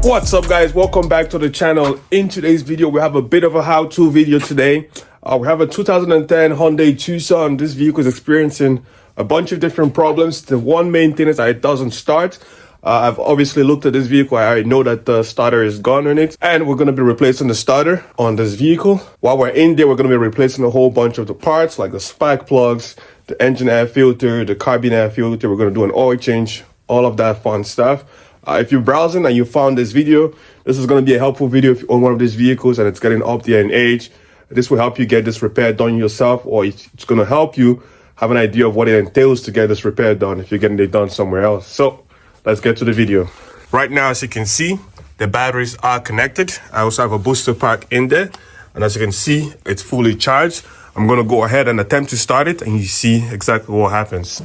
What's up guys, welcome back to the channel. In today's video we have a bit of a how-to video today. We have a 2010 Hyundai Tucson. This vehicle is experiencing a bunch of different problems. The one main thing is that it doesn't start. I've obviously looked at this vehicle. I know that the starter is gone on it, and we're going to be replacing the starter on this vehicle. While we're in there, we're going to be replacing a whole bunch of the parts like the spark plugs, the engine air filter, the cabin air filter. We're going to do an oil change, all of that fun stuff. If you're browsing and you found this video, this is going to be a helpful video if you own one of these vehicles and it's getting up there in age. This will help you get this repair done yourself, or it's going to help you have an idea of what it entails to get this repair done if you're getting it done somewhere else. So let's get to the video. Right now, as you can see, the batteries are connected. I also have a booster pack in there, and as you can see, it's fully charged. I'm going to go ahead and attempt to start it, and you see exactly what happens.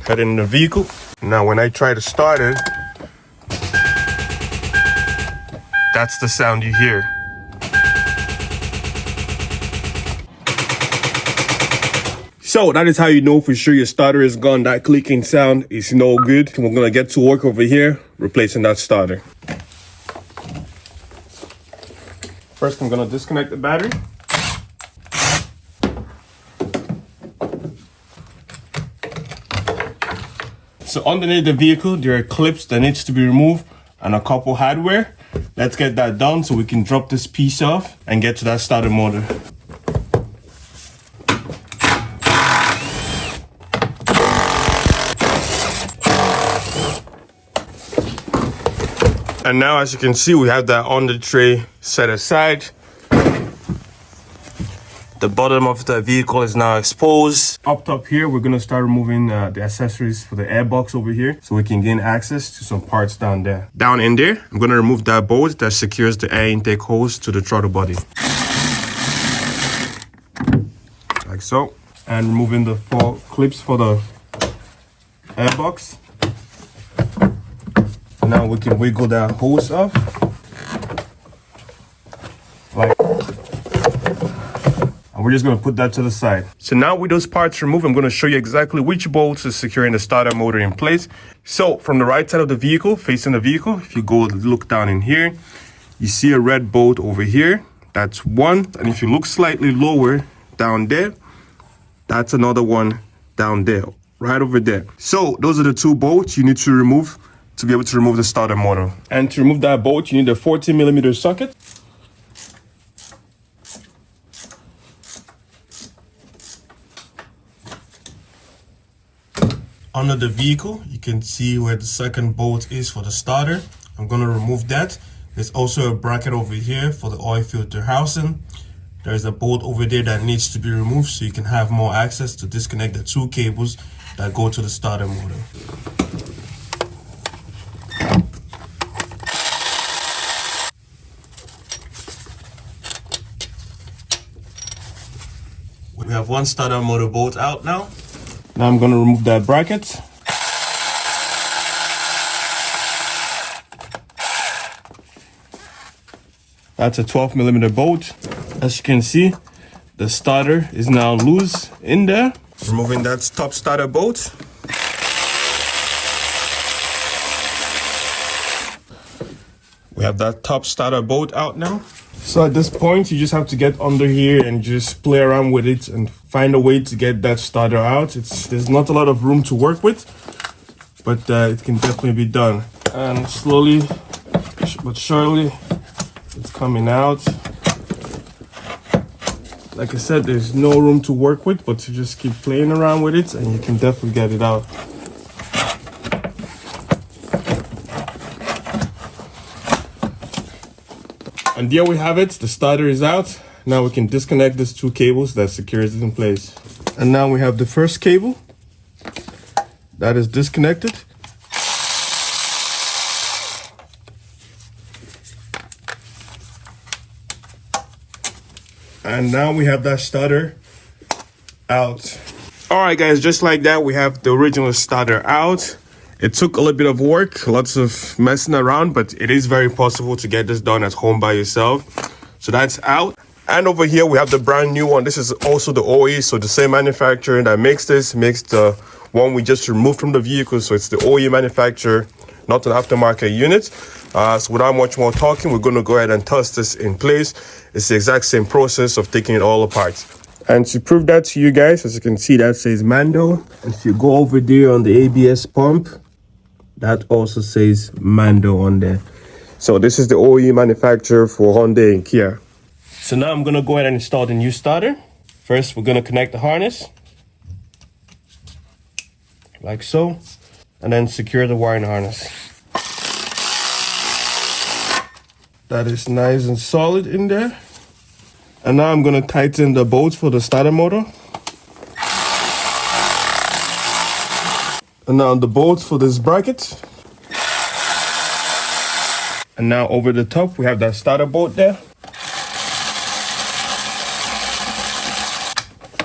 Head in the vehicle. Now when I try to start it, that's the sound you hear. So that is how you know for sure your starter is gone. That clicking sound is no good. We're gonna get to work over here replacing that starter. First, I'm gonna disconnect the battery. So underneath the vehicle, there are clips that needs to be removed and a couple hardware. Let's get that done so we can drop this piece off and get to that starter motor. And now, as you can see, we have that on the tray set aside. The bottom of the vehicle is now exposed. Up top here, we're gonna start removing the accessories for the airbox over here so we can gain access to some parts down there. Down in there, I'm gonna remove that bolt that secures the air intake hose to the throttle body. Like so. And removing the 4 clips for the airbox. Now we can wiggle that hose off. Like, and we're just gonna put that to the side. So now with those parts removed, I'm gonna show you exactly which bolts is securing the starter motor in place. So from the right side of the vehicle, facing the vehicle, if you go look down in here, you see a red bolt over here. That's one. And if you look slightly lower down there, that's another one down there, right over there. So those are the 2 bolts you need to remove to be able to remove the starter motor. And to remove that bolt, you need a 14mm socket. Under the vehicle, you can see where the second bolt is for the starter. I'm going to remove that. There's also a bracket over here for the oil filter housing. There's a bolt over there that needs to be removed so you can have more access to disconnect the 2 cables that go to the starter motor. We have 1 starter motor bolt out now. Now I'm going to remove that bracket. That's a 12mm bolt. As you can see, the starter is now loose in there. Removing that top starter bolt. We have that top starter bolt out now. So at this point, you just have to get under here and just play around with it and find a way to get that starter out. There's not a lot of room to work with, but it can definitely be done. And slowly but surely, it's coming out. Like I said, there's no room to work with, but to just keep playing around with it and you can definitely get it out. And there we have it, the starter is out. Now we can disconnect these 2 cables that secures it in place. And now we have the first cable that is disconnected. And now we have that starter out. All right guys, just like that, we have the original starter out. It took a little bit of work, lots of messing around, but it is very possible to get this done at home by yourself. So that's out. And over here, we have the brand new one. This is also the OE, so the same manufacturer that makes this, makes the one we just removed from the vehicle. So it's the OE manufacturer not an aftermarket unit. So without much more talking, we're going to go ahead and test this in place. It's the exact same process of taking it all apart. And to prove that to you guys, as you can see, that says Mando. And if you go over there on the ABS pump, that also says Mando on there. So this is the OE manufacturer for Hyundai and Kia. So now I'm going to go ahead and install the new starter. First, we're going to connect the harness. Like so. And then secure the wiring harness. That is nice and solid in there. And now I'm going to tighten the bolts for the starter motor. And now the bolts for this bracket. And now over the top, we have that starter bolt there.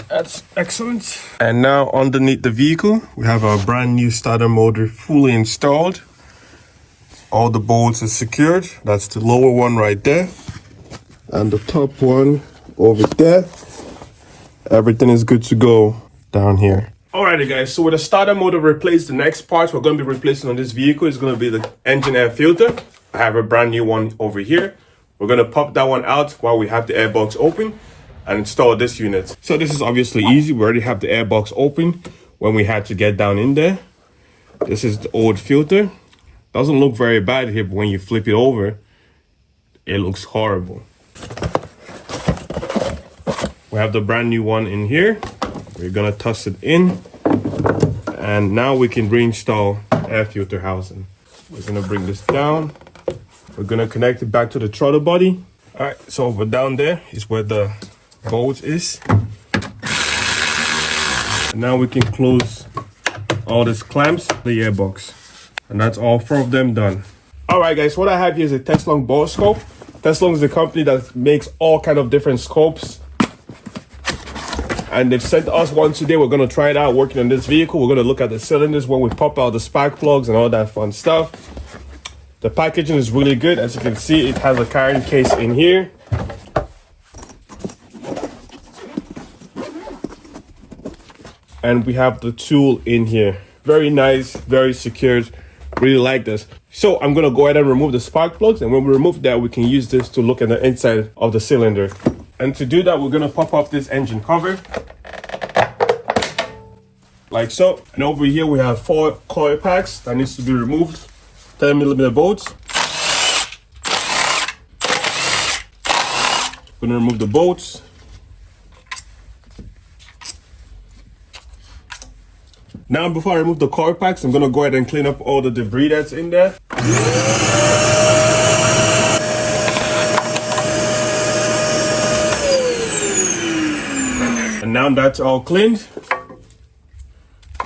That's excellent. And now underneath the vehicle, we have our brand new starter motor fully installed. All the bolts are secured. That's the lower one right there. And the top one over there. Everything is good to go down here. Alrighty guys, so with the starter motor replaced, the next part we're going to be replacing on this vehicle is going to be the engine air filter. I have a brand new one over here. We're going to pop that one out while we have the airbox open and install this unit. So this is obviously easy. We already have the airbox open when we had to get down in there. This is the old filter. Doesn't look very bad here, but when you flip it over, it looks horrible. We have the brand new one in here. We're gonna toss it in. And now we can reinstall air filter housing. We're gonna bring this down. We're gonna connect it back to the throttle body. All right, so over down there is where the bolt is. And now we can close all these clamps, the airbox. And that's all 4 of them done. All right, guys, what I have here is a TESLONG BORESCOPE. TESLONG is a company that makes all kind of different scopes. And they've sent us one today. We're going to try it out working on this vehicle. We're going to look at the cylinders when we pop out the spark plugs and all that fun stuff. The packaging is really good. As you can see, it has a carrying case in here. And we have the tool in here. Very nice, very secured. Really like this. So I'm going to go ahead and remove the spark plugs. And when we remove that, we can use this to look at the inside of the cylinder. And to do that, we're going to pop off this engine cover. Like so. And over here, we have 4 coil packs that needs to be removed. 10mm bolts. We're going to remove the bolts. Now, before I remove the coil packs, I'm going to go ahead and clean up all the debris that's in there. And now that's all cleaned,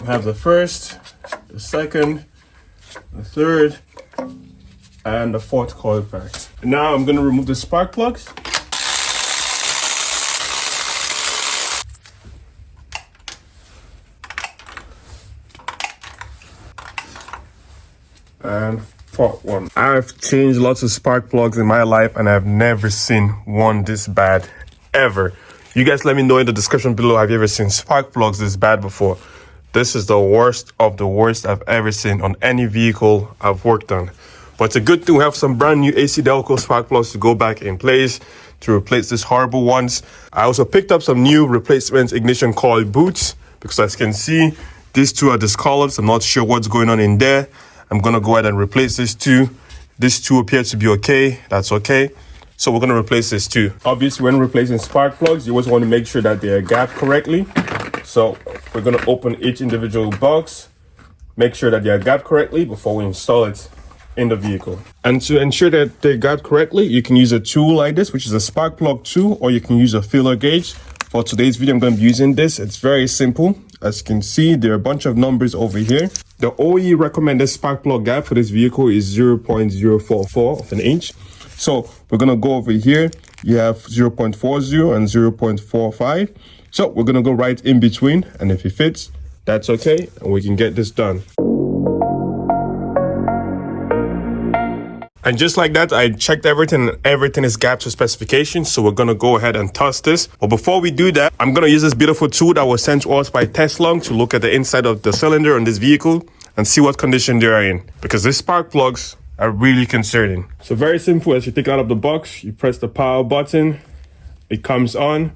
we have the first, the second, the third, and the 4th coil pack. And now I'm going to remove the spark plugs. And 4th one. I've changed lots of spark plugs in my life and I've never seen one this bad ever. You guys let me know in the description below, have you ever seen spark plugs this bad before? This is the worst of the worst I've ever seen on any vehicle I've worked on. But it's a good thing we have some brand new AC Delco spark plugs to go back in place to replace these horrible ones. I also picked up some new replacement ignition coil boots because as you can see, these 2 are discolored. So I'm not sure what's going on in there. I'm going to go ahead and replace these 2. These 2 appear to be okay. That's okay. So we're going to replace this too. Obviously, when replacing spark plugs, you always want to make sure that they are gapped correctly. So we're going to open each individual box, make sure that they are gapped correctly before we install it in the vehicle. And to ensure that they gapped correctly, you can use a tool like this, which is a spark plug tool, or you can use a feeler gauge. For today's video, I'm going to be using this. It's very simple. As you can see, there are a bunch of numbers over here. The OE recommended spark plug gap for this vehicle is 0.044 of an inch. So we're going to go over here. You have 0.40 and 0.45. So we're going to go right in between. And if it fits, that's okay. And we can get this done. And just like that, I checked everything and everything is gapped to specification. So we're going to go ahead and test this. But before we do that, I'm going to use this beautiful tool that was sent to us by TESLONG to look at the inside of the cylinder on this vehicle and see what condition they are in, because these spark plugs are really concerning. So very simple. As you take it out of the box, you press the power button, it comes on.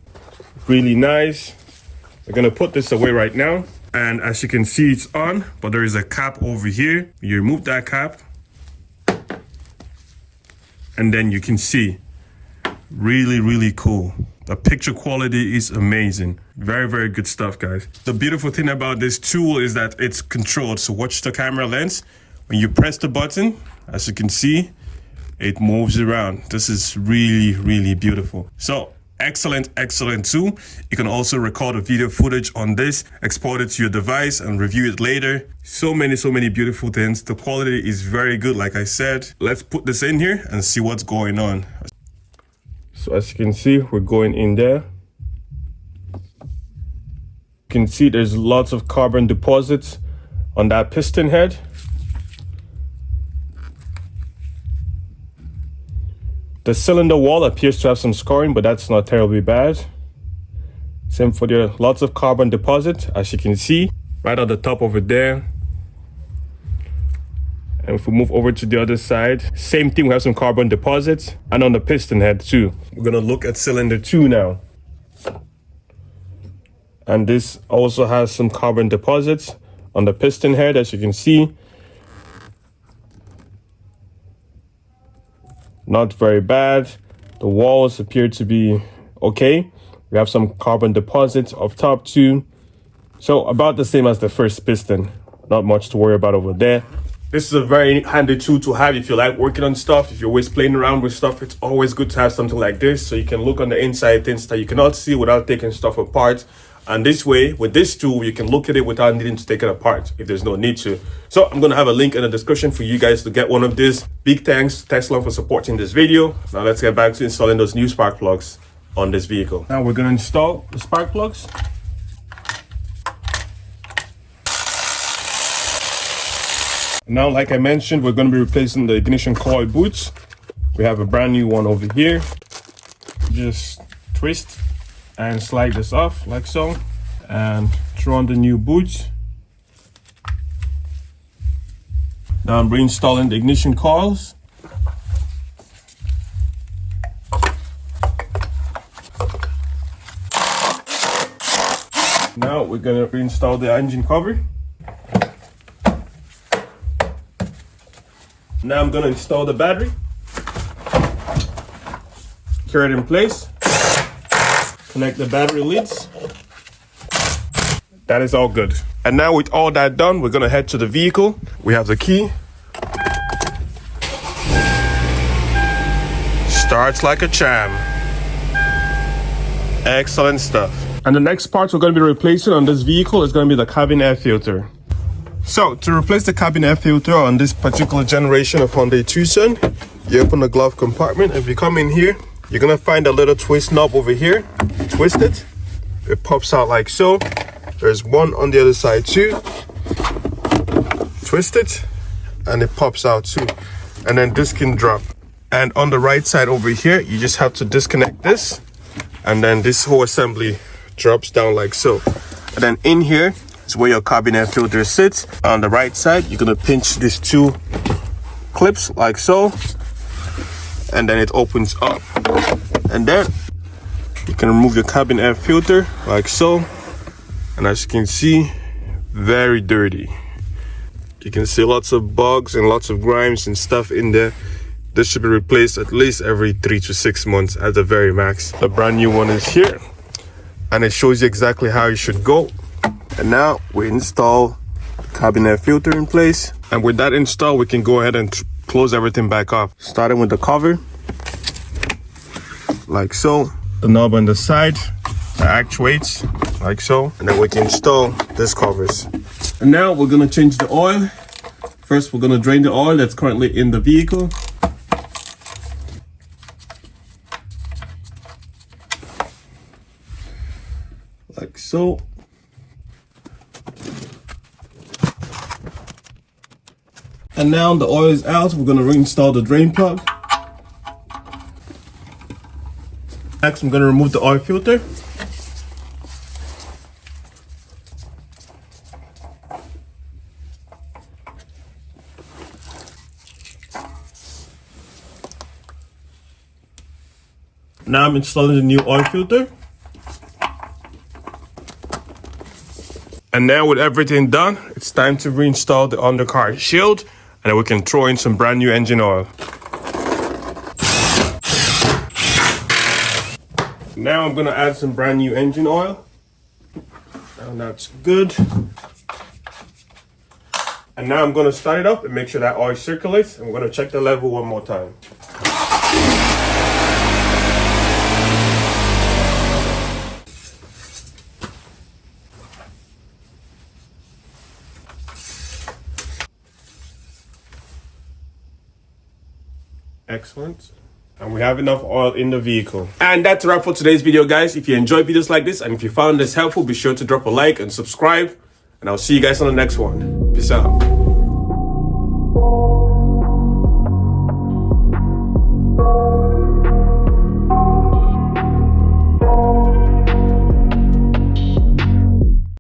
Really nice. We're gonna put this away right now, and as you can see, it's on, but there is a cap over here. You remove that cap, and then you can see, really cool. The picture quality is amazing. Very good stuff, guys. The beautiful thing about this tool is that it's controlled. So watch the camera lens. When you press the button, as you can see, it moves around. This is really beautiful. So excellent tool. You can also record a video footage on this, export it to your device and review it later. So many beautiful things. The quality is very good, like I said. Let's put this in here and see what's going on. So as you can see, we're going in there. You can see there's lots of carbon deposits on that piston head. The cylinder wall appears to have some scoring, but that's not terribly bad. Same for the lots of carbon deposit, as you can see, right at the top over there. And if we move over to the other side, same thing, we have some carbon deposits, and on the piston head too. We're gonna look at cylinder 2 now. And this also has some carbon deposits on the piston head, as you can see. Not very bad. The walls appear to be okay. We have some carbon deposits up top too. So about the same as the first piston. Not much to worry about over there. This is a very handy tool to have if you like working on stuff. If you're always playing around with stuff, it's always good to have something like this, so you can look on the inside things that you cannot see without taking stuff apart. And this way, with this tool, you can look at it without needing to take it apart if there's no need to. So I'm gonna have a link in the description for you guys to get one of these. Big thanks to TESLONG for supporting this video. Now let's get back to installing those new spark plugs on this vehicle. Now we're gonna install the spark plugs. Now, like I mentioned, we're going to be replacing the ignition coil boots. We have a brand new one over here. Just twist and slide this off like so, and throw on the new boots. Now I'm reinstalling the ignition coils. Now we're going to reinstall the engine cover. Now I'm gonna install the battery. Secure it in place. Connect the battery leads. That is all good. And now with all that done, we're gonna head to the vehicle. We have the key. Starts like a charm. Excellent stuff. And the next part we're gonna be replacing on this vehicle is gonna be the cabin air filter. So to replace the cabin air filter on this particular generation of Hyundai Tucson, you open the glove compartment. If you come in here, you're gonna find a little twist knob over here. Twist it, it pops out like so. There's one on the other side too. Twist it, and it pops out too. And then this can drop. And on the right side over here, you just have to disconnect this, and then this whole assembly drops down like so. And then in here is where your cabin air filter sits. On the right side, you're gonna pinch these two clips like so, and then it opens up. And then you can remove your cabin air filter like so. And as you can see, very dirty. You can see lots of bugs and lots of grimes and stuff in there. This should be replaced at least every 3 to 6 months at the very max. The brand new one is here, and it shows you exactly how you should go. And now we install the cabin air filter in place. And with that installed, we can go ahead and close everything back off. Starting with the cover, like so. The knob on the side that actuates, like so. And then we can install these covers. And now we're gonna change the oil. First, we're gonna drain the oil that's currently in the vehicle. Like so. And now the oil is out, we're going to reinstall the drain plug. Next, I'm going to remove the oil filter. Now I'm installing the new oil filter. And now with everything done, it's time to reinstall the undercar shield, and then we can throw in some brand new engine oil. Now I'm gonna add some brand new engine oil. And that's good. And now I'm gonna start it up and make sure that oil circulates. I'm gonna check the level one more time. Excellent. And we have enough oil in the vehicle. And that's a wrap for today's video, guys. If you enjoy videos like this and if you found this helpful, be sure to drop a like and subscribe. And I'll see you guys on the next one. Peace out.